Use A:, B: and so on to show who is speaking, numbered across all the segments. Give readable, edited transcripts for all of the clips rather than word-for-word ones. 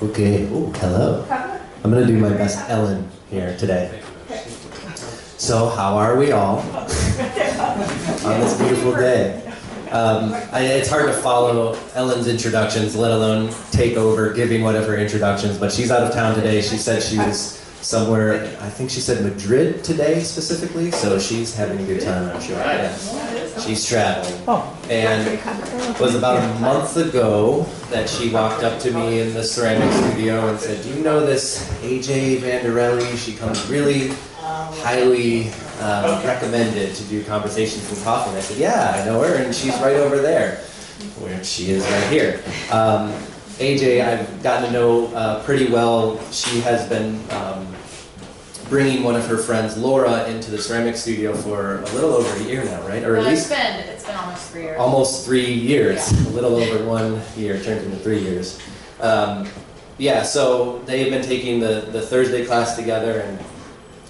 A: Okay. Oh, hello. I'm going to do my best Ellen here today. So, how are we all on this beautiful day? It's hard to follow Ellen's introductions, let alone take over giving one of her introductions, but she's out of town today. She said she was somewhere, I think she said Madrid today specifically, so she's having a good time, I'm sure. Yeah. She's traveling. And it was about a month ago that she walked up to me in the ceramic studio and said, "Do you know this AJ Vanderelli? She comes really highly recommended to do conversations and coffee." And I said, "Yeah, I know her, and she's right over there," where she is right here. AJ, I've gotten to know pretty well. She has been bringing one of her friends, Laura, into the ceramic studio for a little over a year now, right? Or at least
B: it's been almost 3 years.
A: Almost 3 years.
B: Yeah.
A: A little over 1 year turned into 3 years. Yeah, so they've been taking the Thursday class together, and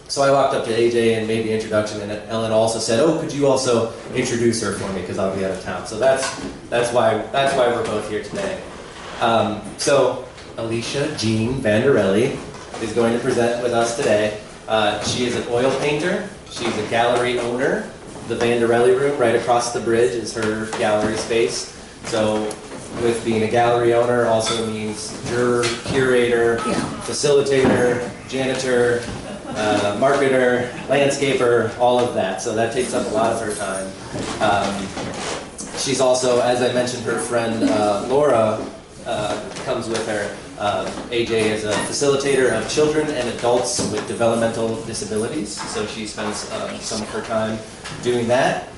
A: so I walked up to AJ and made the introduction, and Ellen also said, "Oh, could you also introduce her for me, because I'll be out of town." So that's why we're both here today. So Alicia Jean Vanderelli is going to present with us today. She is an oil painter. She's a gallery owner. The Vanderelli room right across the bridge is her gallery space. So with being a gallery owner also means juror, curator, facilitator, janitor, marketer, landscaper, all of that. So that takes up a lot of her time. She's also, as I mentioned, her friend Laura comes with her. AJ is a facilitator of children and adults with developmental disabilities, so she spends some of her time doing that.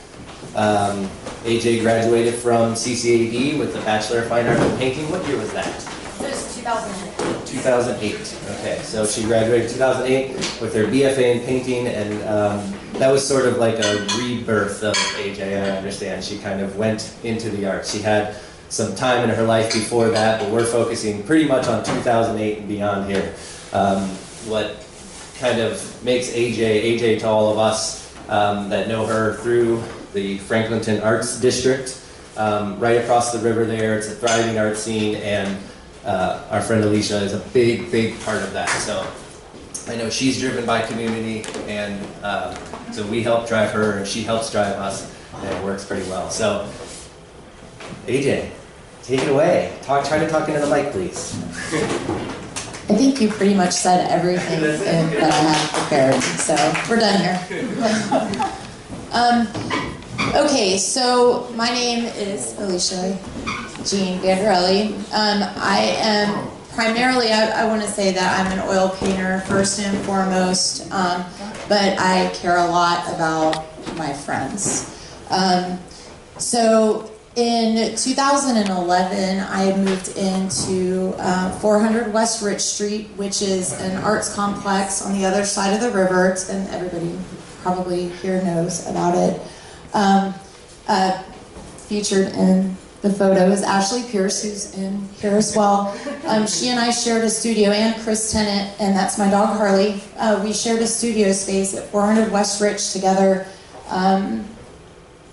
A: AJ graduated from CCAD with a Bachelor of Fine Art in Painting. What year was that?
B: It was 2008.
A: 2008. Okay, so she graduated in 2008 with her BFA in painting, and that was sort of like a rebirth of AJ, I understand. She kind of went into the arts. She had some time in her life before that, but we're focusing pretty much on 2008 and beyond here. What kind of makes AJ to all of us that know her through the Franklinton Arts District, right across the river there. It's a thriving art scene, and our friend Alicia is a big part of that. So I know she's driven by community, and so we help drive her, and she helps drive us, and it works pretty well. So AJ, take it away. Try to talk into the mic, please.
C: I think you pretty much said everything that I had prepared, so we're done here. Okay, so my name is Alicia Jean Vanderelli. I am primarily, I want to say that I'm an oil painter first and foremost, but I care a lot about my friends. So in 2011, I moved into 400 West Rich Street, which is an arts complex on the other side of the river, and everybody probably here knows about it. Featured in the photo is Ashley Pierce, who's in here as well. She and I shared a studio, and Chris Tennant, and that's my dog Harley. We shared a studio space at 400 West Rich together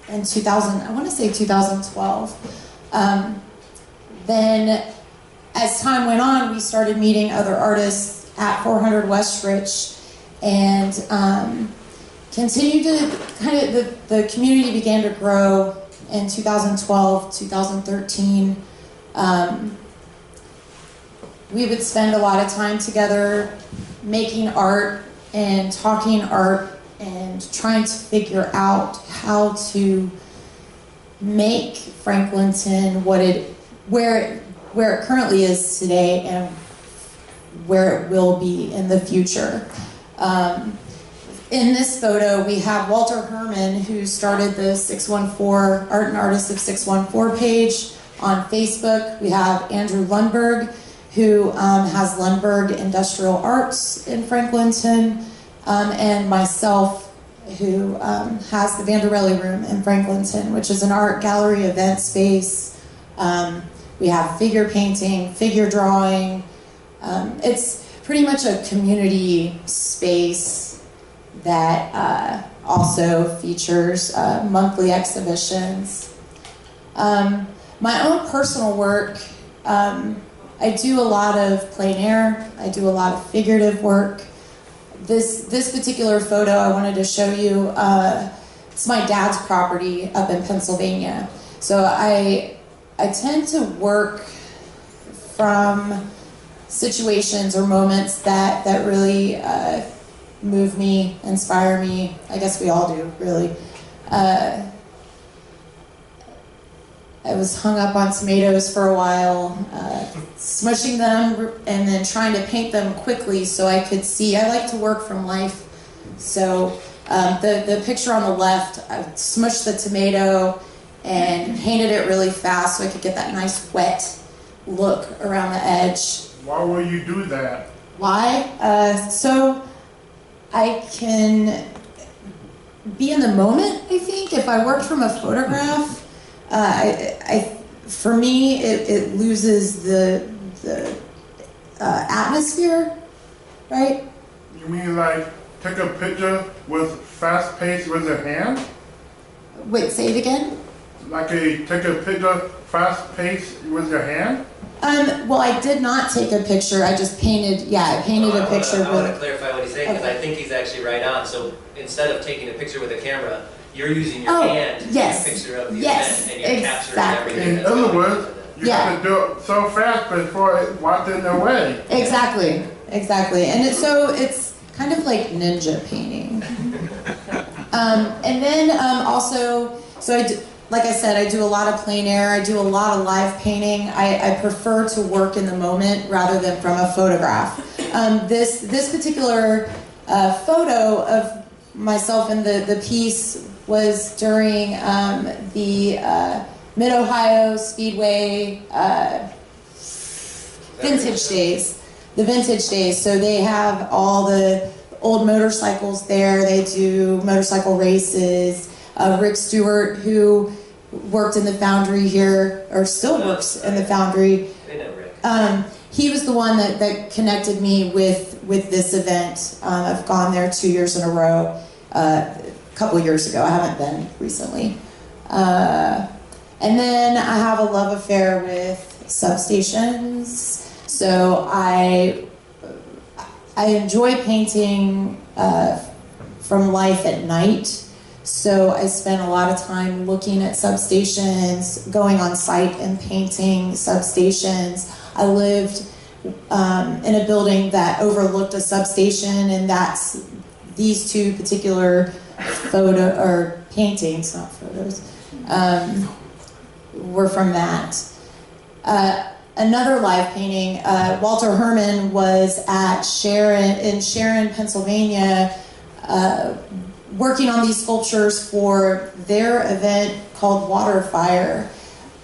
C: in 2012. Then as time went on, we started meeting other artists at 400 West Rich, and continued to the community began to grow in 2012, 2013. We would spend a lot of time together making art and talking art and trying to figure out how to make Franklinton where it currently is today and where it will be in the future. In this photo, we have Walter Herman, who started the 614 Art and Artists of 614 page on Facebook. We have Andrew Lundberg, who has Lundberg Industrial Arts in Franklinton, and myself, who has the Vanderelli Room in Franklinton, which is an art gallery event space. We have figure painting, figure drawing. It's pretty much a community space that also features monthly exhibitions. My own personal work, I do a lot of plein air. I do a lot of figurative work. This particular photo I wanted to show you, it's my dad's property up in Pennsylvania. So I tend to work from situations or moments that really move me, inspire me. I guess we all do, really. I was hung up on tomatoes for a while, smushing them and then trying to paint them quickly so I could see. I like to work from life. So the picture on the left, I smushed the tomato and painted it really fast so I could get that nice wet look around the edge.
D: Why will you do that?
C: Why? So I can be in the moment, I think. If I work from a photograph, for me, it loses the atmosphere, right?
D: You mean like take a picture with fast pace with your hand?
C: Wait, say it again?
D: Like take a picture fast pace with your hand?
C: Well, I did not take a picture. I just painted. Yeah, I painted a picture.
E: I want to clarify what he's saying because I think he's actually right on. So instead of taking a picture with a camera, you're using your hand to take a picture of the event and you're capturing everything.
D: In other words, you have to do it so fast before it walked in the way.
C: Exactly. And it's kind of like ninja painting. And then also, like I said, I do a lot of plein air. I do a lot of live painting. I prefer to work in the moment rather than from a photograph. This particular photo of myself in the piece was during the Mid-Ohio Speedway vintage days. The vintage days. So they have all the old motorcycles there. They do motorcycle races. Rick Stewart, who worked in the foundry here, or still works in the foundry. He was the one that connected me with this event. I've gone there 2 years in a row. A couple of years ago. I haven't been recently. And then I have a love affair with substations. So I enjoy painting from life at night. So I spent a lot of time looking at substations, going on site and painting substations. I lived in a building that overlooked a substation, and that's these two particular paintings, not photos, were from that. Another live painting, Walter Herman was in Sharon, Pennsylvania, working on these sculptures for their event called Water Fire.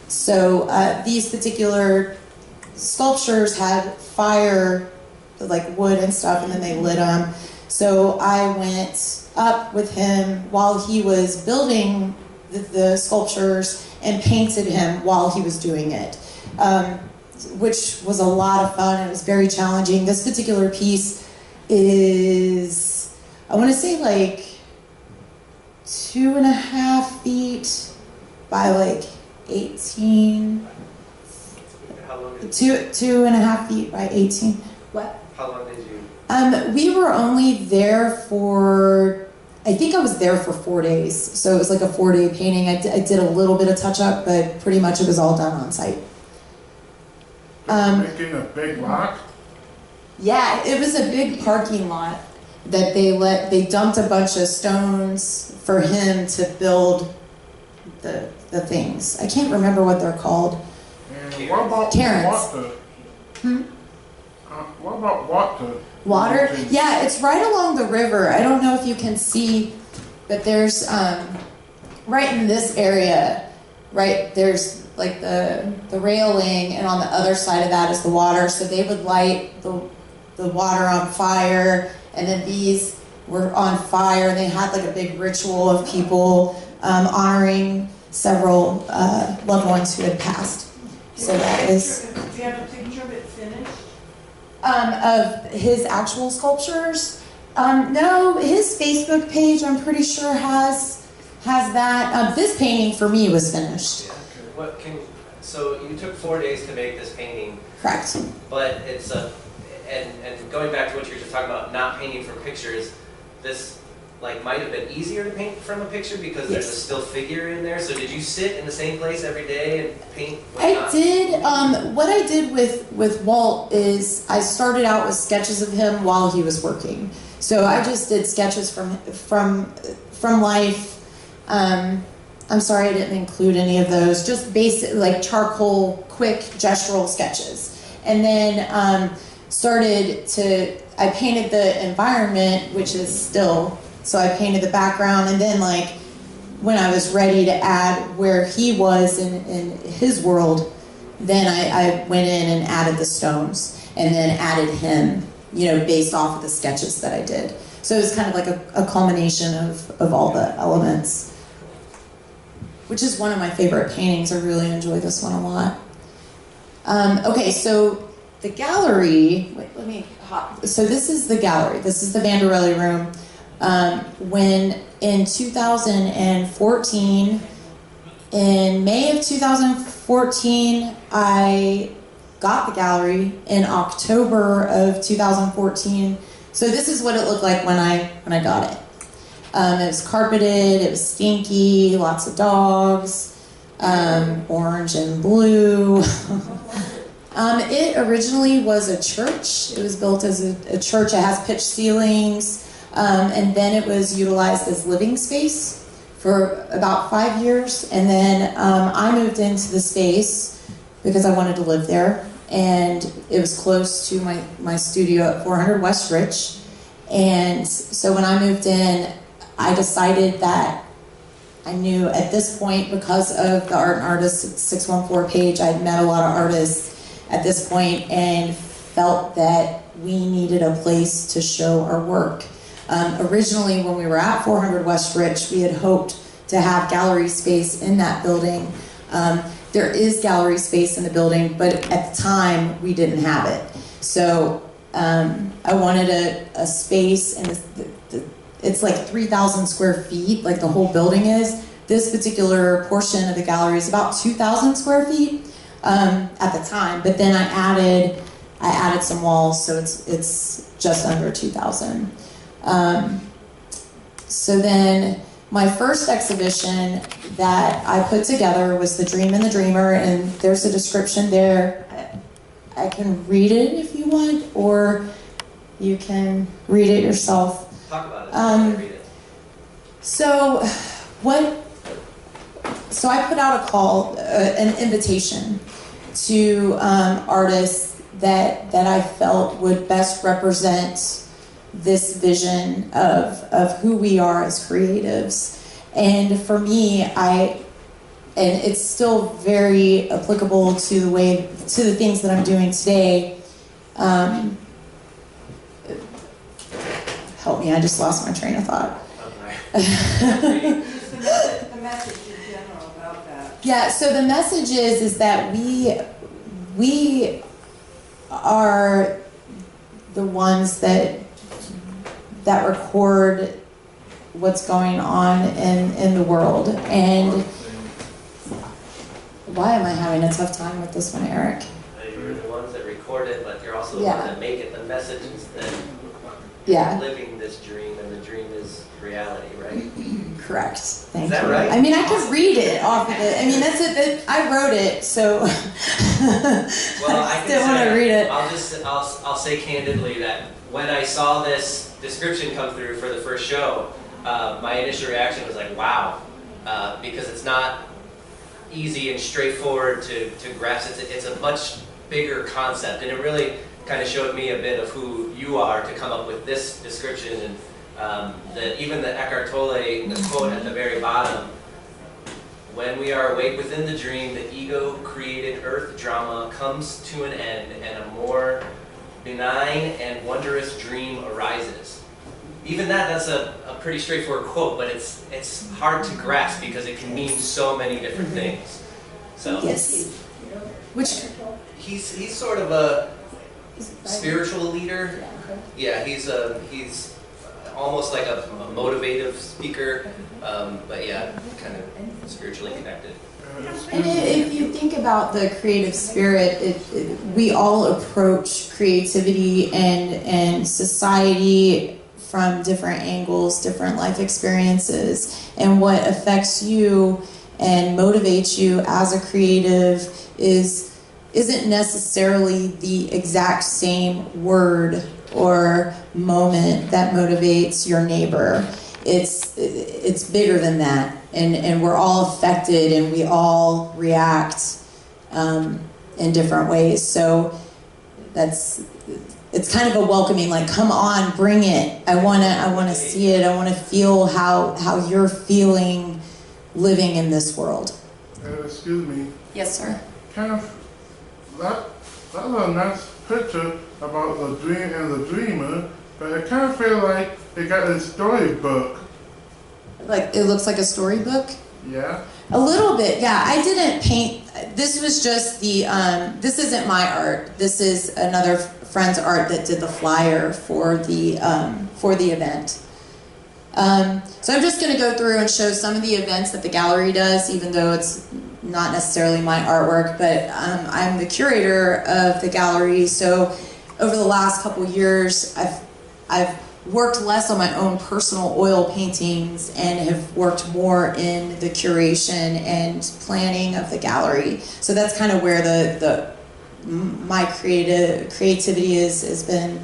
C: So these particular sculptures had fire, like wood and stuff, and then they lit them. So I went up with him while he was building the sculptures and painted him while he was doing it, which was a lot of fun. It was very challenging. This particular piece is, I want to say, like 2.5 feet by like 18.
E: How long did
C: 2.5 feet by 18. What?
E: How long did you?
C: We were only there for, I think I was there for 4 days. So it was like a 4-day painting. I did a little bit of touch up, but pretty much it was all done on site.
D: Making a big lot?
C: Yeah, it was a big parking lot that they dumped a bunch of stones for him to build the things. I can't remember what they're called.
D: And what about
C: Terrence.
D: water? What about water?
C: Water? Yeah, it's right along the river. I don't know if you can see, but there's right in this area, right, there's like the railing, and on the other side of that is the water. So they would light the water on fire, and then these were on fire, and they had like a big ritual of people honoring several loved ones who had passed. So that is...
F: Do you have a picture of it finished?
C: Of his actual sculptures? No, his Facebook page, I'm pretty sure, has that. This painting for me was finished.
E: Yeah. So you took 4 days to make this painting.
C: Correct.
E: But it's a, and going back to what you were just talking about, not painting from pictures, this like might have been easier to paint from a picture because there's a still figure in there. So did you sit in the same place every day and paint?
C: I did. What I did with Walt is I started out with sketches of him while he was working. So I just did sketches from life. I'm sorry I didn't include any of those. Just basic, like charcoal, quick gestural sketches. And then I painted the environment, which is still, so I painted the background. And then like when I was ready to add where he was in his world, then I went in and added the stones and then added him, based off of the sketches that I did. So it was kind of like a culmination of all the elements, which is one of my favorite paintings. I really enjoy this one a lot. Okay, so the gallery, so this is the gallery. This is the Vanderelli room. When in 2014, in May of 2014, I got the gallery. In October of 2014, so this is what it looked like when I got it. It was carpeted, it was stinky, lots of dogs, orange and blue. It originally was a church. It was built as a church. It has pitched ceilings, and then it was utilized as living space for about 5 years. And then I moved into the space because I wanted to live there, and it was close to my studio at 400 West Rich. And so when I moved in, I decided that I knew at this point, because of the Art and Artist 614 page, I'd met a lot of artists at this point and felt that we needed a place to show our work. Originally, when we were at 400 West Rich, we had hoped to have gallery space in that building. There is gallery space in the building, but at the time, we didn't have it. So I wanted a space, and it's like 3,000 square feet, like the whole building is. This particular portion of the gallery is about 2,000 square feet at the time, but then I added some walls, so it's just under 2,000. So then my first exhibition that I put together was The Dream and the Dreamer, and there's a description there. I can read it if you want, or you can read it yourself.
E: Talk about it. Read it.
C: So I put out a call, an invitation to artists that I felt would best represent this vision of who we are as creatives. And for me, and it's still very applicable to the things that I'm doing today. Help me, I just lost my train of thought.
F: The message in general about that.
C: Yeah, so the message is that we are the ones that record what's going on in the world. And why am I having a tough time with this one, Eric?
E: You're the ones that record it, but you're also the ones that make it. The message is that you're living this dream, and the dream is reality, right?
C: Correct. Thank you.
E: Is that right?
C: I mean, I could read it off of it. I mean, that's it. I wrote it, so
E: well, I
C: didn't want to read it.
E: I'll say candidly that when I saw this description come through for the first show, my initial reaction was like, wow, because it's not easy and straightforward to grasp. It's a much bigger concept, and it really kind of showed me a bit of who you are to come up with this description. And even the Eckhart Tolle, the quote at the very bottom, when we are awake within the dream, the ego-created earth drama comes to an end, and a more benign and wondrous dream arises. Even that's a pretty straightforward quote, but it's hard to grasp because it can mean so many different things. So
C: yes, which
E: he's sort of a spiritual leader. Yeah, he's almost like a motivative speaker, but yeah, kind of spiritually connected.
C: And if you think about the creative spirit, we all approach creativity and society from different angles, different life experiences, and what affects you and motivates you as a creative isn't necessarily the exact same word or moment that motivates your neighbor. It's bigger than that, and we're all affected, and we all react in different ways. So it's kind of a welcoming, like, come on, bring it. I wanna see it. I wanna feel how you're feeling living in this world.
D: Excuse me.
C: Yes, sir.
D: Kind of that was a nice picture about the dream and the dreamer, but it kind of feels like it got a storybook.
C: Like, it looks like a storybook?
D: Yeah.
C: A little bit, yeah. I didn't paint, this was just the, this isn't my art. This is another friend's art that did the flyer for the event. So I'm just gonna go through and show some of the events that the gallery does, even though it's not necessarily my artwork, but I'm the curator of the gallery. So over the last couple years, I've worked less on my own personal oil paintings and have worked more in the curation and planning of the gallery. So that's kind of where my creativity has been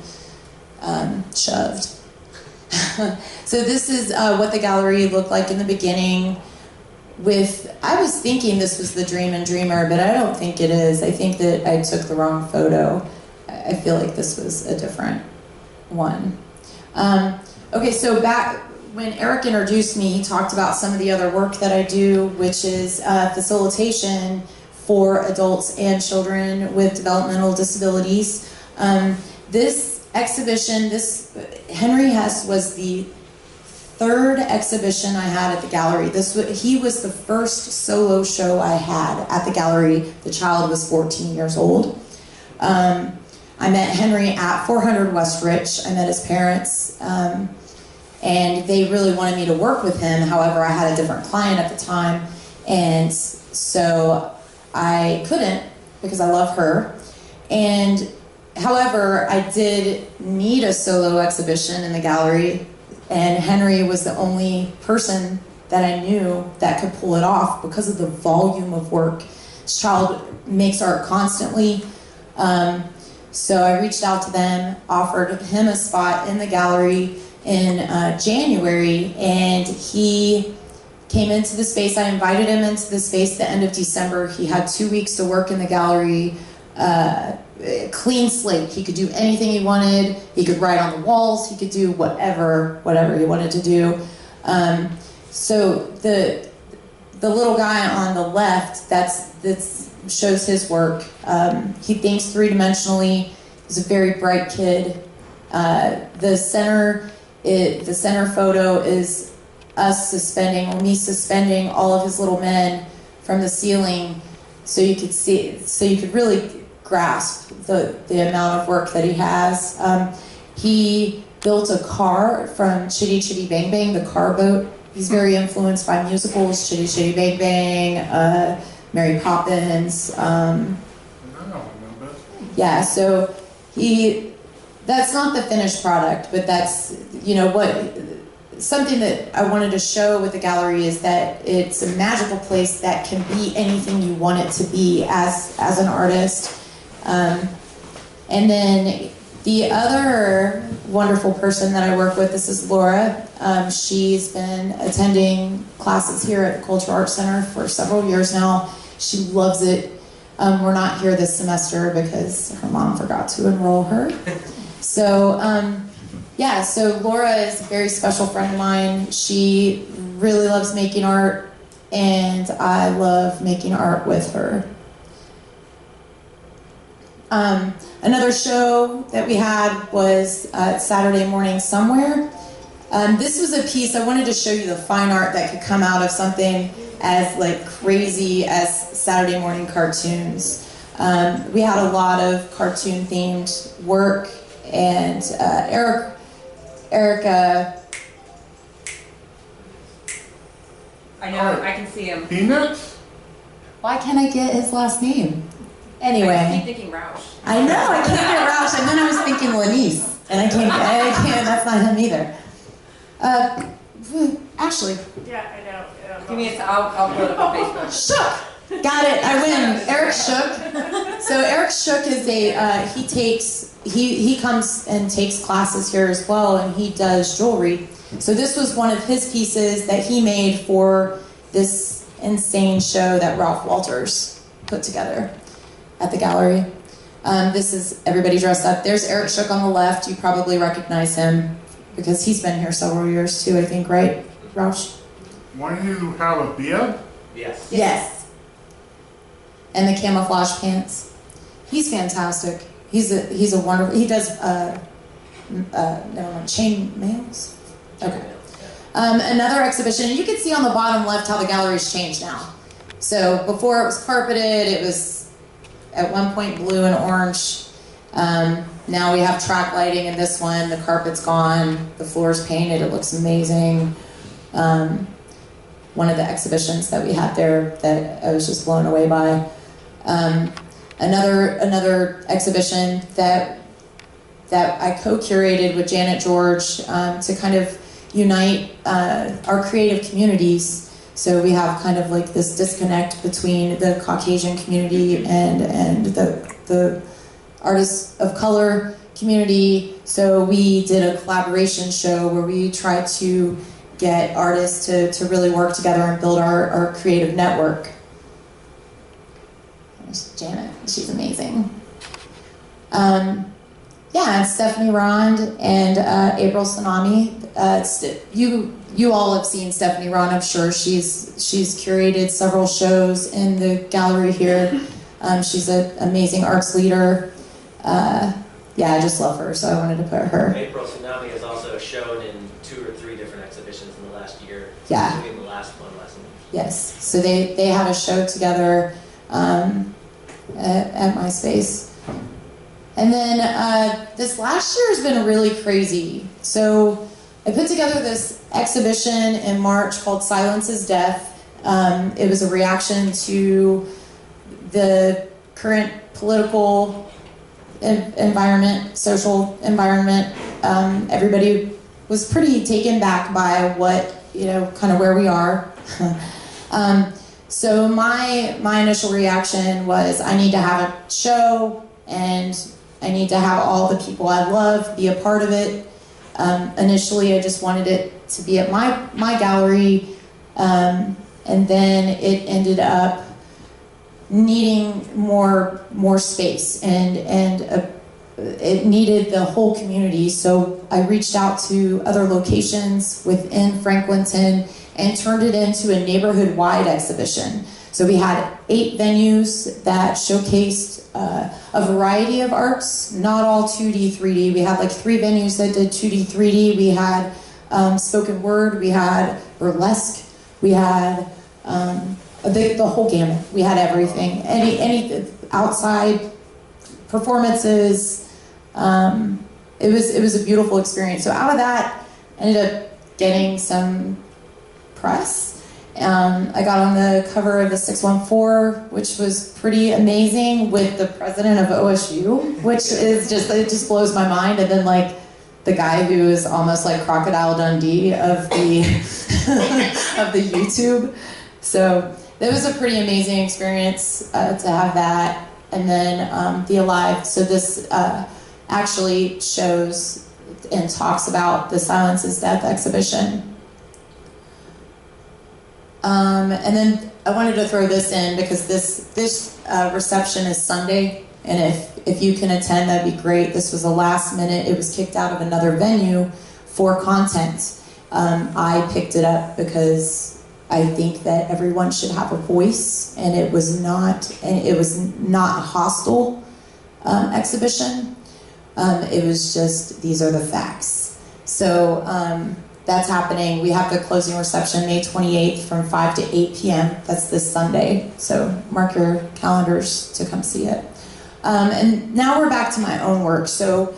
C: shoved. So this is what the gallery looked like in the beginning. I was thinking this was the Dream and Dreamer, but I don't think it is. I think that I took the wrong photo. I feel like this was a different one. Okay, so back when Eric introduced me, he talked about some of the other work that I do, which is facilitation for adults and children with developmental disabilities. This exhibition, Henry Hess was the third exhibition I had at the gallery. He was the first solo show I had at the gallery. The child was 14 years old. I met Henry at 400 West Rich. I met his parents, and they really wanted me to work with him. However, I had a different client at the time, and so I couldn't because I love her. And however, I did need a solo exhibition in the gallery, and Henry was the only person that I knew that could pull it off because of the volume of work. This child makes art constantly. So I reached out to them, offered him a spot in the gallery in January, and he came into the space. I invited him into the space the end of December. He had 2 weeks to work in the gallery, clean slate. He could do anything he wanted. He could write on the walls. He could do whatever he wanted to do. So the little guy on the left, that's shows his work. He thinks three-dimensionally. He's a very bright kid. The center photo is me suspending all of his little men from the ceiling, so you could really grasp the amount of work that he has. He built a car from Chitty Chitty Bang Bang, the car boat. He's very influenced by musicals, Chitty Chitty Bang Bang, Mary Poppins. Yeah, so that's not the finished product, but that's, something that I wanted to show with the gallery is that it's a magical place that can be anything you want it to be as an artist. And then the other wonderful person that I work with, this is Laura. She's been attending classes here at the Cultural Arts Center for several years now. She loves it. We're not here this semester because her mom forgot to enroll her. So, so Laura is a very special friend of mine. She really loves making art, and I love making art with her. Another show that we had was Saturday Morning Somewhere. This was a piece, I wanted to show you the fine art that could come out of something as crazy as Saturday morning cartoons. We had a lot of cartoon themed work, and Erica.
F: I know, I can see him.
D: Peanuts?
C: Why can't I get his last name?
B: I keep
C: Anyway,
B: thinking Roush.
C: I know, I can't get Roush, and then I was thinking Lanise, and I can't, that's not him either. Ashley.
F: Yeah, I know.
B: Give me I'll put it on Facebook.
C: Shook. Got it. I win. Eric Shook. So Eric Shook is he comes and takes classes here as well, and he does jewelry. So this was one of his pieces that he made for this insane show that Ralph Walters put together at the gallery. This is everybody dressed up. There's Eric Shook on the left. You probably recognize him because he's been here several years too, I think, right, Roush?
D: Why do you have a beard?
E: Yes.
C: Yes. And the camouflage pants. He's fantastic. He's a wonderful. He does never mind, chain mails. Okay. Another exhibition. You can see on the bottom left how the gallery's changed now. So before it was carpeted, it was at one point blue and orange. Now we have track lighting in this one. The carpet's gone. The floor's painted. It looks amazing. One of the exhibitions that we had there that I was just blown away by. Another exhibition that I co-curated with Janet George to kind of unite our creative communities. So we have kind of like this disconnect between the Caucasian community and the artists of color community. So we did a collaboration show where we tried to get artists to really work together and build our creative network. There's Janet, she's amazing. Yeah, and Stephanie Rond and April Tsunami. You all have seen Stephanie Rond, I'm sure. She's curated several shows in the gallery here. She's an amazing arts leader. Yeah, I just love her, so I wanted to put her.
E: April Tsunami is also shown in 2 or 3 different exhibitions in the last year.
C: Yeah.
E: Including the last one last month.
C: Yes, so they had a show together at my space. And then this last year has been really crazy. So I put together this exhibition in March called Silence is Death. It was a reaction to the current political environment, social environment. Everybody was pretty taken back by what, kind of where we are. So my initial reaction was I need to have a show and I need to have all the people I love be a part of it. Initially, I just wanted it to be at my gallery, and then it ended up needing more space, and it needed the whole community. So I reached out to other locations within Franklinton and turned it into a neighborhood-wide exhibition. So we had 8 venues that showcased a variety of arts, not all 2D, 3D. We had like 3 venues that did 2D, 3D. We had spoken word, we had burlesque, we had the whole gamut. We had everything. Any outside performances. It was a beautiful experience. So out of that, I ended up getting some press. I got on the cover of the 614, which was pretty amazing, with the president of OSU, which is it just blows my mind. And then like the guy who is almost like Crocodile Dundee of the of the YouTube. So it was a pretty amazing experience to have that. And then the Alive. So this actually shows and talks about the Silence is Death exhibition. And then I wanted to throw this in because this reception is Sunday, and if you can attend, that'd be great. This was a last minute. It was kicked out of another venue for content. I picked it up because I think that everyone should have a voice, and it was not a hostile exhibition. It was just, these are the facts. So that's happening. We have the closing reception May 28th from 5 to 8 p.m. That's this Sunday. So mark your calendars to come see it. And now we're back to my own work. So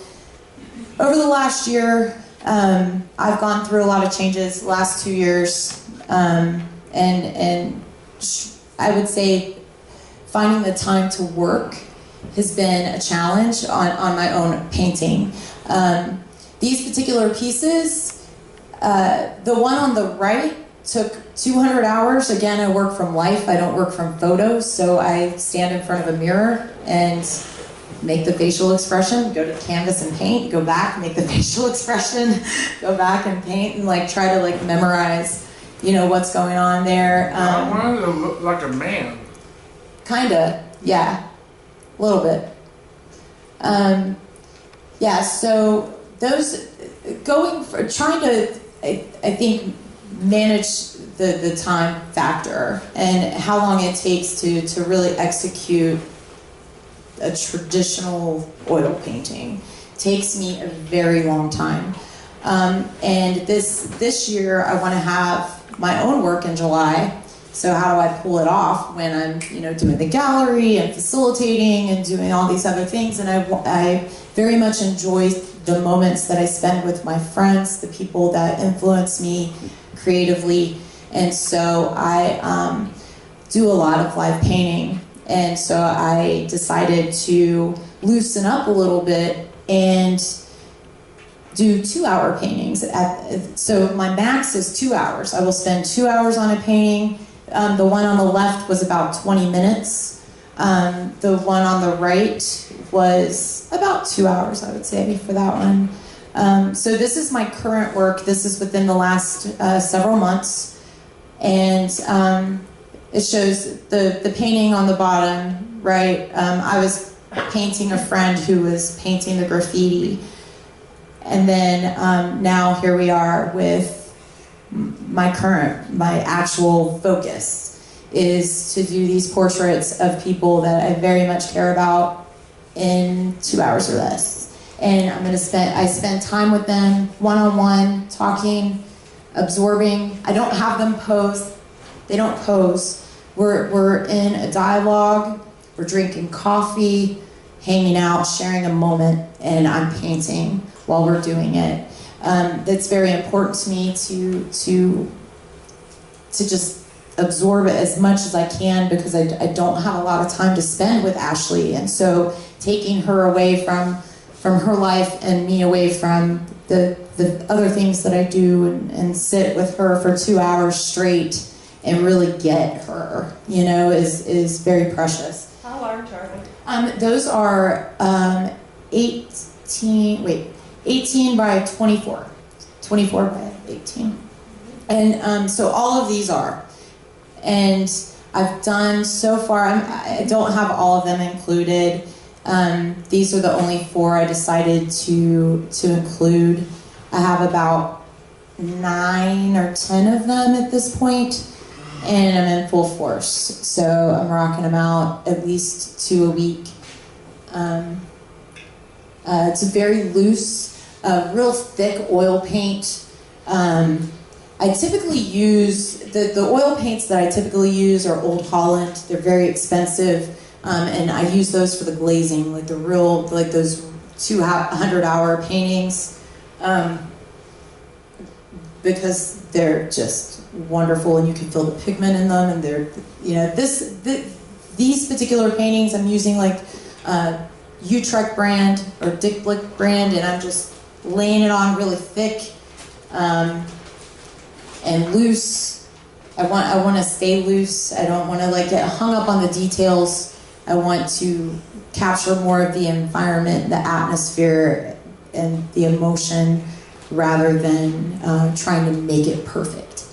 C: over the last year, I've gone through a lot of changes the last 2 years. And I would say finding the time to work has been a challenge on my own painting. These particular pieces, the one on the right took 200 hours. Again, I work from life, I don't work from photos, so I stand in front of a mirror and make the facial expression, go to canvas and paint, go back, make the facial expression, go back and paint, and like try to like memorize, you know, what's going on there.
D: I wanted to look like a man.
C: Kinda, yeah, a little bit. Yeah, so those, trying to, I think, manage the time factor and how long it takes to really execute a traditional oil painting takes me a very long time. And this year I want to have my own work in July. So how do I pull it off when I'm, you know, doing the gallery and facilitating and doing all these other things? And I very much enjoy the moments that I spend with my friends, the people that influence me creatively. And so I do a lot of live painting. And so I decided to loosen up a little bit and do 2-hour paintings. So my max is 2 hours. I will spend 2 hours on a painting. The one on the left was about 20 minutes. The one on the right was about 2 hours, I would say, for that one. So this is my current work. This is within the last several months. And it shows the painting on the bottom, right? I was painting a friend who was painting the graffiti. And then now here we are with my actual focus is to do these portraits of people that I very much care about in 2 hours or less. And I spend time with them one-on-one, talking, absorbing. I don't have them pose. They don't pose. We're in a dialogue. We're drinking coffee, hanging out, sharing a moment, and I'm painting while we're doing it. That's very important to me to just absorb it as much as I can because I don't have a lot of time to spend with Ashley. And so taking her away from her life and me away from the other things that I do and sit with her for 2 hours straight and really get her, you know, is very precious.
F: How large are they?
C: Those are 18 by 24. 24 by 18. And so all of these are. And I've done so far, I don't have all of them included. These are the only 4 I decided to include. I have about 9 or 10 of them at this point, and I'm in full force. So I'm rocking them out at least 2 a week. It's a very loose, real thick oil paint. I typically use, the oil paints that I typically use are Old Holland. They're very expensive. And I use those for the glazing, like the real, like those 200-hour paintings, because they're just wonderful, and you can feel the pigment in them, and they're, you know, these particular paintings I'm using like Utrecht brand or Dick Blick brand, and I'm just laying it on really thick and loose. I want to stay loose. I don't want to like get hung up on the details. I want to capture more of the environment, the atmosphere, and the emotion rather than trying to make it perfect.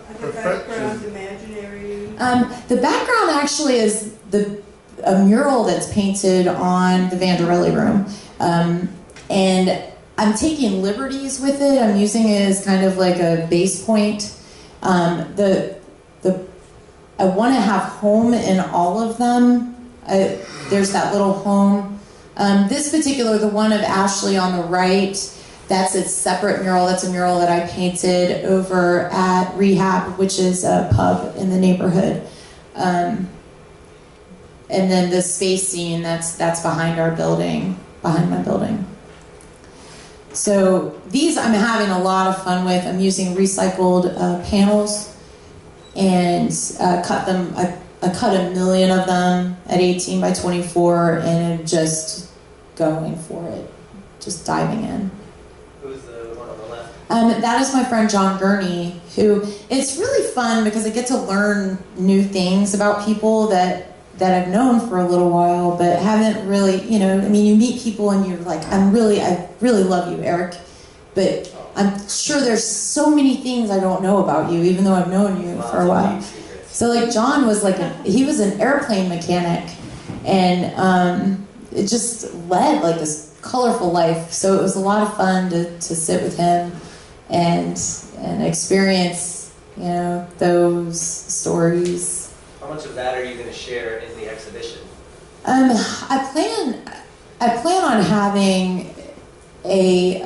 F: Are the backgrounds imaginary?
C: The background actually is a mural that's painted on the Vanderelli room. And I'm taking liberties with it. I'm using it as kind of like a base point. I want to have home in all of them. There's that little home. This particular, the one of Ashley on the right, that's a separate mural. That's a mural that I painted over at Rehab, which is a pub in the neighborhood. And then the space scene, that's behind our building, behind my building. So these I'm having a lot of fun with. I'm using recycled panels and cut them. I I cut 1,000,000 of them at 18 by 24 and am just going for it, just diving in.
E: Who's the one on the left?
C: That is my friend John Gurney, who, it's really fun because I get to learn new things about people that I've known for a little while, but haven't really, you know, I mean, you meet people and you're like, I really love you, Eric, but I'm sure there's so many things I don't know about you, even though I've known you for a while. So like John was like, he was an airplane mechanic, and it just led like this colorful life. So it was a lot of fun to sit with him and experience, you know, those stories.
E: How much of that are you going to share in the exhibition?
C: I plan on having a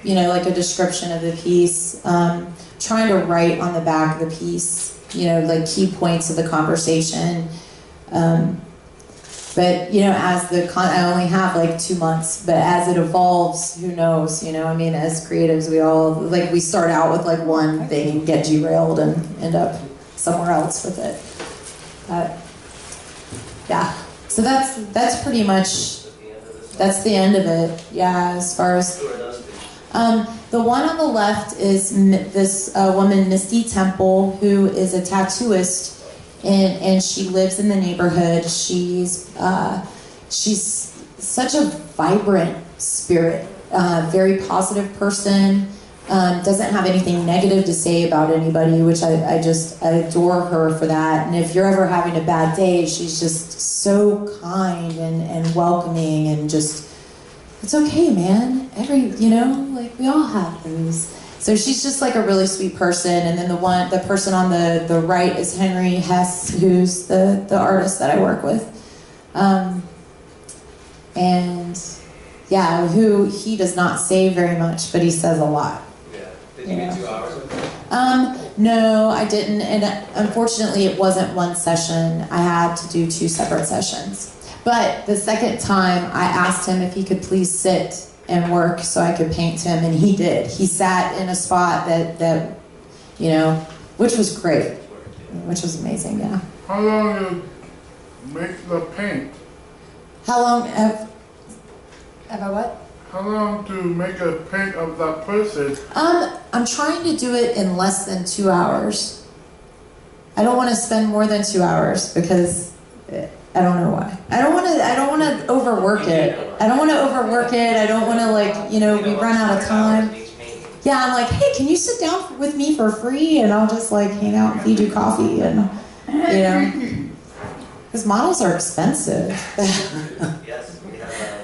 C: you know, like a description of the piece, trying to write on the back of the piece, you know, like key points of the conversation. But you know, I only have like 2 months, but as it evolves, who knows? You know, I mean, as creatives, we start out with like one thing and get derailed and end up somewhere else with it. Yeah, so that's pretty much, that's the end of it. Yeah, as far as
E: Who are those two?
C: the one on the left is this woman, Misty Temple, who is a tattooist, and she lives in the neighborhood. She's such a vibrant spirit, very positive person. Doesn't have anything negative to say about anybody, which I adore her for that. And if you're ever having a bad day, she's just so kind and welcoming, and just, it's okay, man. You know, like we all have those. So she's just like a really sweet person. And then the person on the right is Henry Hess, who's the artist that I work with. And yeah, who he does not say very much, but he says a lot.
E: Did you get 2 hours with them?
C: No, I didn't, and unfortunately it wasn't one session. I had to do 2 separate sessions. But the second time, I asked him if he could please sit and work so I could paint him, and he did. He sat in a spot that you know, which was great, which was amazing, yeah.
D: How long you make the paint?
C: How long have I what?
D: How long to make a paint of that person?
C: I'm trying to do it in less than 2 hours. I don't want to spend more than 2 hours because I don't know why. I don't want to overwork it. I don't want to overwork it. I don't want to, like, you know, we run out of time. Yeah, I'm like, hey, can you sit down with me for free and I'll just like hang out and feed you coffee, and you know, because models are expensive.
E: Yes, we have.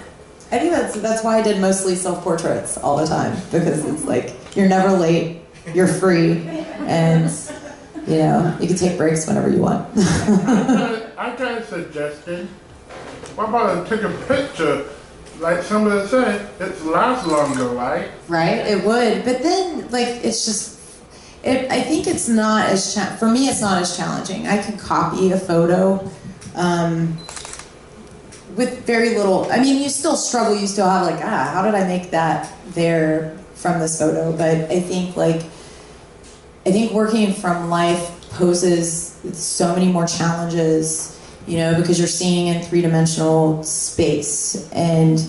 C: I think that's why I did mostly self-portraits all the time, because it's like you're never late, you're free, and you know, you can take breaks whenever you want.
D: I got a suggestion. What about take a picture? Like somebody said, it lasts longer, right?
C: Right, it would, but then like it's just, I think it's not as for me. It's not as challenging. I can copy a photo. With very little, I mean, you still struggle, you still have like, how did I make that there from this photo? But I think working from life poses so many more challenges, you know, because you're seeing in 3-dimensional space. And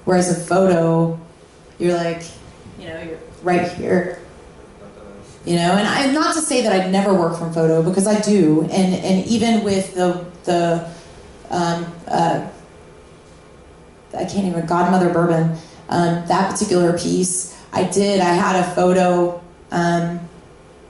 C: whereas a photo, you're like, you know, you're right here. You know, and I'm not to say that I'd never work from photo, because I do. And even with the I can't even, Godmother Bourbon, that particular piece, I had a photo, and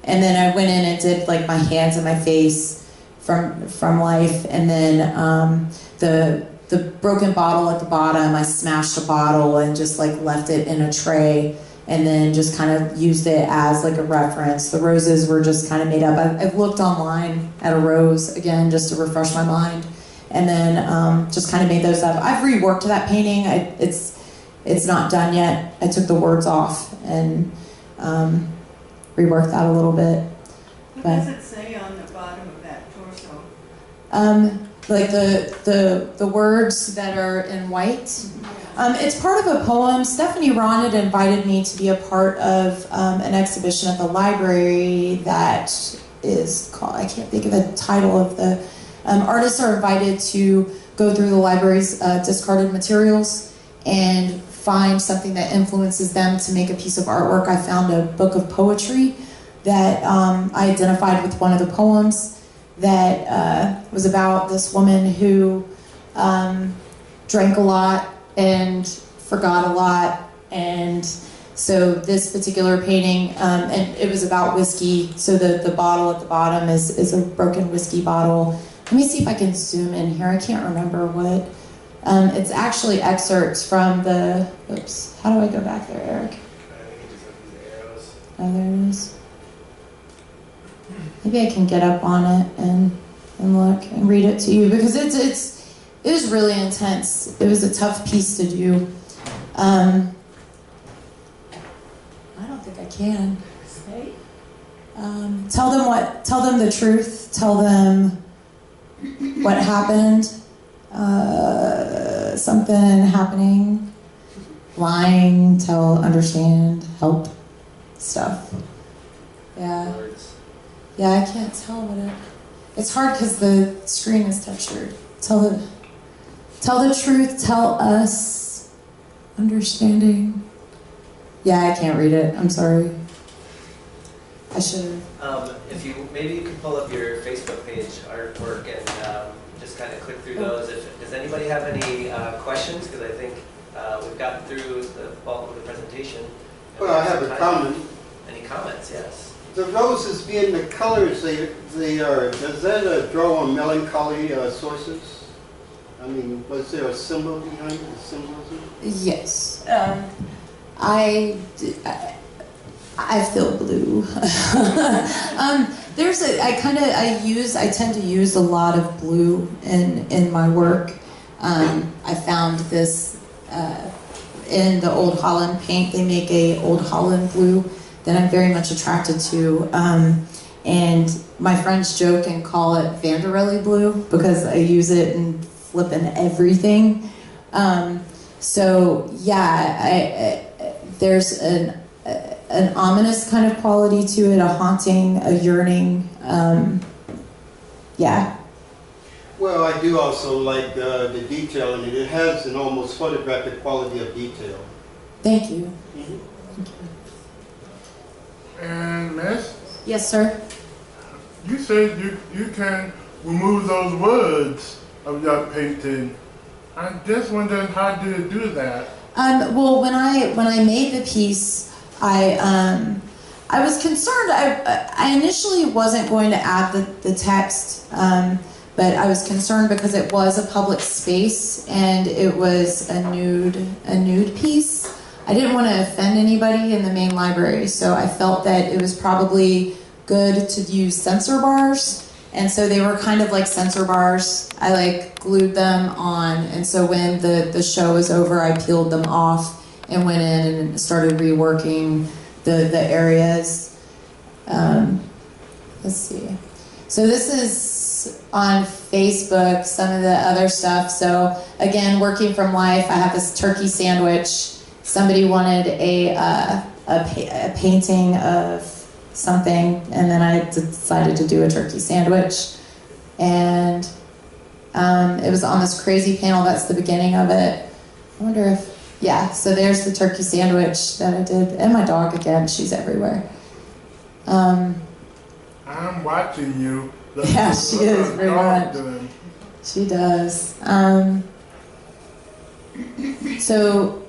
C: then I went in and did like my hands and my face from life, and then the broken bottle at the bottom, I smashed a bottle and just like left it in a tray, and then just kind of used it as like a reference. The roses were just kind of made up. I've looked online at a rose again just to refresh my mind. And then just kind of made those up. I've reworked that painting. It's not done yet. I took the words off and reworked that a little bit.
F: What does it say on the bottom of that torso?
C: Like the words that are in white. It's part of a poem. Stephanie Ron had invited me to be a part of an exhibition at the library that is called. I can't think of the title of the. Artists are invited to go through the library's discarded materials and find something that influences them to make a piece of artwork. I found a book of poetry that I identified with one of the poems that was about this woman who drank a lot and forgot a lot, and so this particular painting, and it was about whiskey, so the bottle at the bottom is a broken whiskey bottle. Let me see if I can zoom in here. I can't remember what. It's actually excerpts from the, oops, how do I go back there, Eric? Oh, there it is. Maybe I can get up on it and look and read it to you, because it was really intense. It was a tough piece to do. I don't think I can. Tell them the truth. Tell them what happened. Something happening. Lying. Tell. Understand. Help. Stuff. Yeah. Yeah, I can't tell what it. It's hard because the screen is textured. Tell the truth. Tell us. Understanding. Yeah, I can't read it. I'm sorry. I should have.
E: If maybe you can pull up your Facebook page artwork and just kind of click through those. Does anybody have any questions? Because I think we've gotten through the bulk of the presentation.
G: Well, I have a comment.
E: Any comments? Yes.
G: The roses being the colors they are, does that draw on melancholy sources? I mean, was there a symbol behind the symbolism?
C: Yes. I feel blue. I tend to use a lot of blue in my work. I found this in the Old Holland paint. They make a Old Holland blue that I'm very much attracted to. And my friends joke and call it Vanderelli blue because I use it in flipping everything. So yeah, there's an ominous kind of quality to it, a haunting, a yearning. Yeah.
G: Well, I do also like the detail in it. It has an almost photographic quality of detail.
C: Thank you.
G: Mm-hmm.
C: Thank you.
D: And Miss,
C: Yes, sir.
D: you said you can remove those words of your painting. I'm just wondering, how do you do that?
C: Well, when I made the piece, I was concerned. I initially wasn't going to add the text, but I was concerned because it was a public space and it was a nude piece. I didn't want to offend anybody in the main library, so I felt that it was probably good to use censor bars. And so they were kind of like censor bars. I glued them on, and so when the show was over, I peeled them off and went in and started reworking the areas. Let's see. So this is on Facebook, some of the other stuff. So again, working from life, I have this turkey sandwich. Somebody wanted a painting of something, and then I decided to do a turkey sandwich. And it was on this crazy panel. That's the beginning of it. I wonder if, yeah, so there's the turkey sandwich that I did. And my dog again, she's everywhere.
D: I'm watching you.
C: Yeah, she is very much. She does. So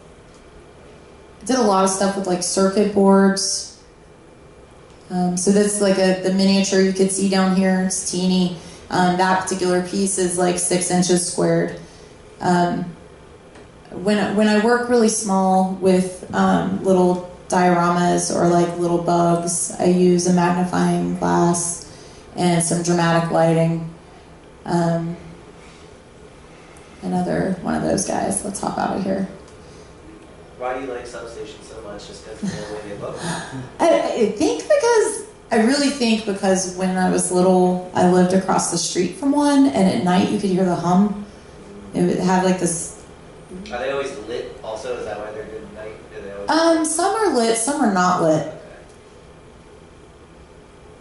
C: did a lot of stuff with circuit boards. So that's the miniature you could see down here. It's teeny. That particular piece is 6 inches squared. When I work really small with little dioramas or little bugs, I use a magnifying glass and some dramatic lighting. Another one of those guys. Let's hop out of here.
E: Why do you like Substation so much? Just because they're way above?
C: I really think because when I was little, I lived across the street from one, and at night you could hear the hum. It would have this.
E: Are they always lit? Also, is that why they're good at night? Do they always...
C: Some are lit, some are not lit.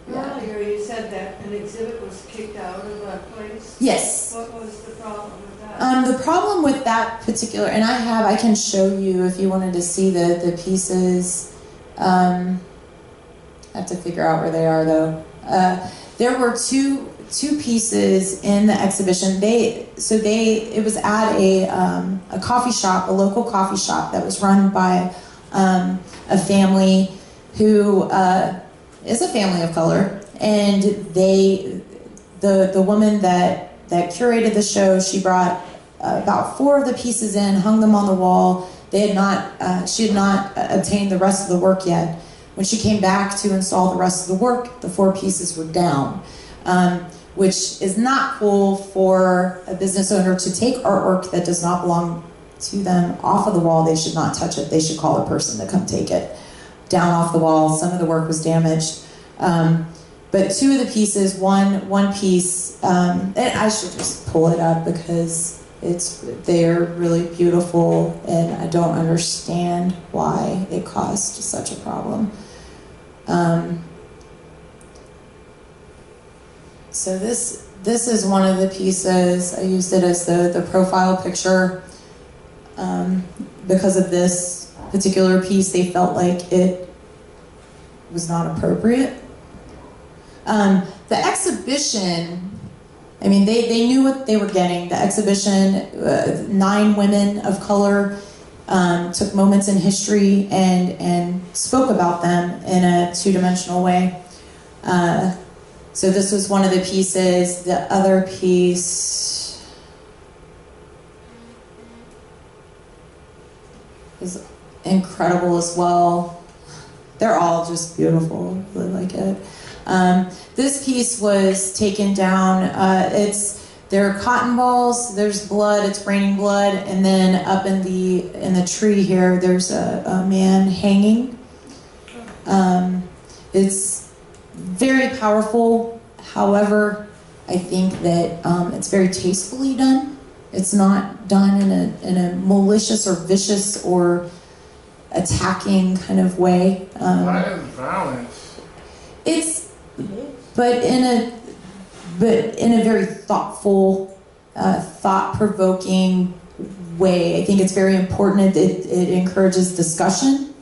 F: Earlier you said exhibit was kicked out of a place?
C: Yes.
F: What was the problem with that?
C: The problem with that particular, and I can show you if you wanted to see the pieces. I have to figure out where they are though. There were two pieces in the exhibition. It was at a coffee shop, a local coffee shop that was run by a family who is a family of color, and the woman that curated the show, she brought about 4 of the pieces in, hung them on the wall. She had not obtained the rest of the work yet. When she came back to install the rest of the work, the 4 pieces were down, which is not cool for a business owner to take artwork that does not belong to them off of the wall. They should not touch it. They should call a person to come take it down off the wall. Some of the work was damaged. But 2 of the pieces, one piece, and I should just pull it up because they're really beautiful, and I don't understand why it caused such a problem. So this is one of the pieces. I used it as the profile picture. Because of this particular piece, they felt like it was not appropriate. The exhibition, I mean, they knew what they were getting. The exhibition, 9 women of color took moments in history and spoke about them in a 2-dimensional way. So this was one of the pieces. The other piece is incredible as well. They're all just beautiful. I really like it. This piece was taken down. There are cotton balls. There's blood. It's raining blood, and then up in the tree here, there's a man hanging. It's very powerful. However, I think that it's very tastefully done. It's not done in a malicious or vicious or attacking kind of way.
D: That is violence.
C: But in a very thoughtful, thought-provoking way. I think it's very important. It encourages discussion.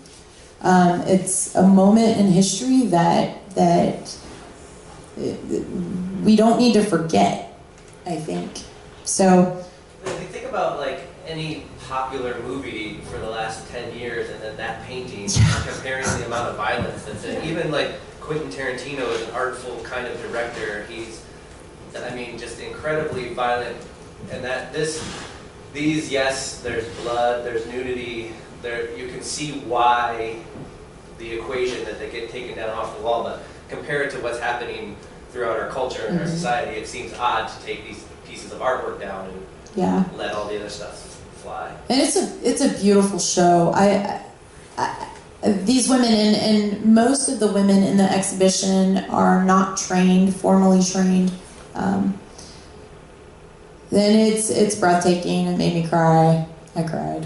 C: It's a moment in history that we don't need to forget, I think. So
E: if you think about like any popular movie for the last 10 years and then that painting, comparing the amount of violence that's in it, even like Quentin Tarantino is an artful kind of director. He's, I mean, just incredibly violent, and these, yes, there's blood, there's nudity, you can see why the equation that they get taken down off the wall, but compared to what's happening throughout our culture and our society, it seems odd to take these pieces of artwork down and let all the other stuff fly.
C: And it's a beautiful show. These women and most of the women in the exhibition are not formally trained. Then it's breathtaking. It made me cry. I cried.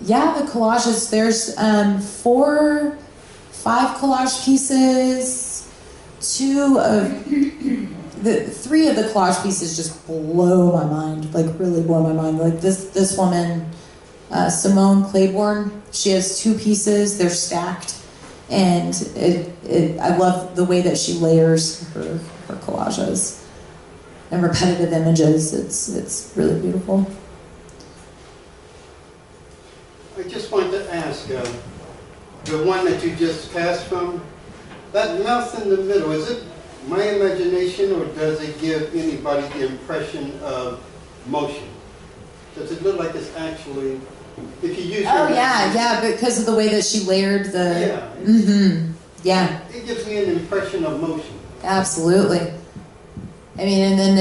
C: Yeah, the collages. There's 5 collage pieces. 3 of the collage pieces just blow my mind. Like really blow my mind. Like this woman, Simone Claiborne. She has 2 pieces. They're stacked, and I love the way that she layers her collages and repetitive images. It's really beautiful.
G: I just wanted to ask, the one that you just cast from, that mouth in the middle, is it my imagination or does it give anybody the impression of motion? Does it look like it's actually, if you use your
C: yeah, because of the way that she layered the... Yeah.
G: It gives me an impression of motion.
C: Absolutely. I mean, and then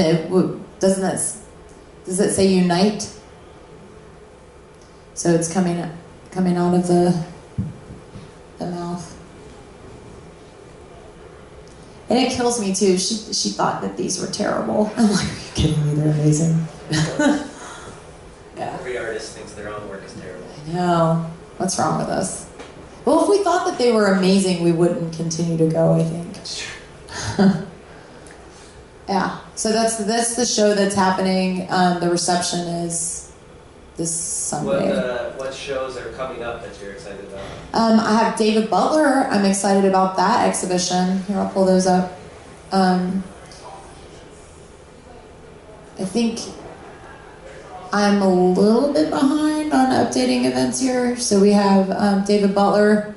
C: does it say unite? So it's coming out of the mouth. And it kills me too. She thought that these were terrible. I'm like, are you kidding me? They're amazing. Yeah.
E: Every artist thinks their own work is terrible.
C: I know. What's wrong with us? Well, if we thought that they were amazing, we wouldn't continue to go, I think. Yeah, so that's the show that's happening. The reception is this Sunday.
E: What shows are coming up that you're excited about?
C: I have David Butler. I'm excited about that exhibition. Here, I'll pull those up. I think I'm a little bit behind on updating events here. So we have David Butler,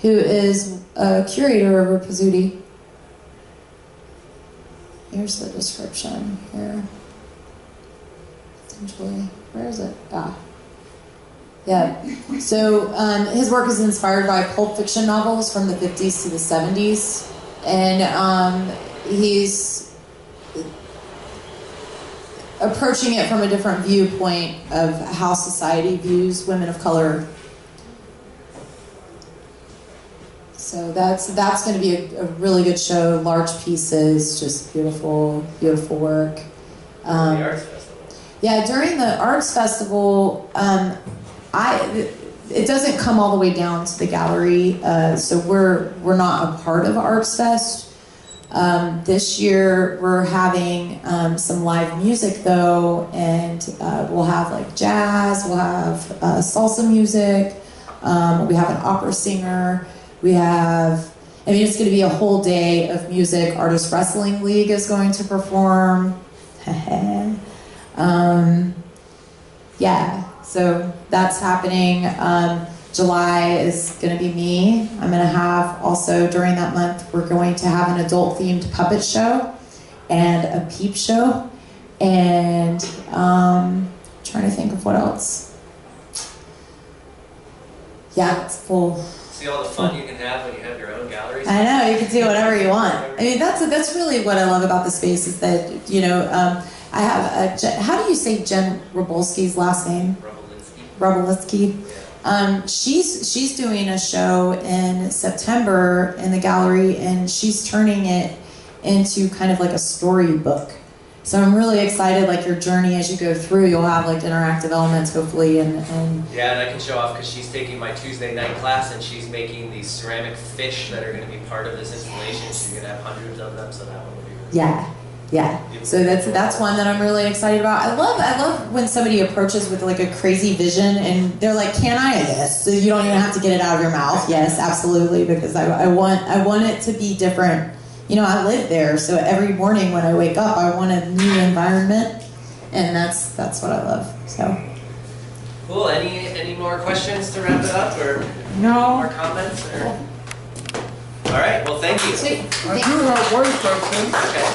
C: who is a curator over Pizzuti. Here's the description here. Essentially, where is it? Ah. Yeah. So his work is inspired by pulp fiction novels from the 50s to the 70s. And he's approaching it from a different viewpoint of how society views women of color. So that's going to be a really good show. Large pieces, just beautiful, beautiful work.
E: The Arts Festival.
C: Yeah, during the Arts Festival, it doesn't come all the way down to the gallery, so we're not a part of Arts Fest. This year we're having some live music though, and we'll have like jazz, we'll have salsa music, we have an opera singer. We have, it's going to be a whole day of music. Artist Wrestling League is going to perform. Yeah, so that's happening. July is going to be me. I'm going to have also during that month, we're going to have an adult-themed puppet show and a peep show. And trying to think of what else. Yeah, it's full.
E: See all the fun you can have when you have your own galleries?
C: I know, you can do whatever you want. That's really what I love about the space is that, I have how do you say Jen Rabolski's last name? Rabolski. She's doing a show in September in the gallery, and she's turning it into kind of like a storybook. So I'm really excited, like your journey as you go through, you'll have like interactive elements hopefully and
E: Yeah, and I can show off because she's taking my Tuesday night class and she's making these ceramic fish that are going to be part of this installation. She's going to have hundreds of them, so that one will be really
C: Yeah. So that's one that I'm really excited about. I love when somebody approaches with like a crazy vision and they're like, "Can I?" Yes. So you don't even have to get it out of your mouth. Yes, absolutely, because I want it to be different. I live there, so every morning when I wake up, I want a new environment, and that's what I love. So.
E: Cool. Any more questions to wrap it up, or
C: No.
E: more comments? Or? All right. Well, thank you.
C: Sweet.
D: I do have one question.
E: Okay.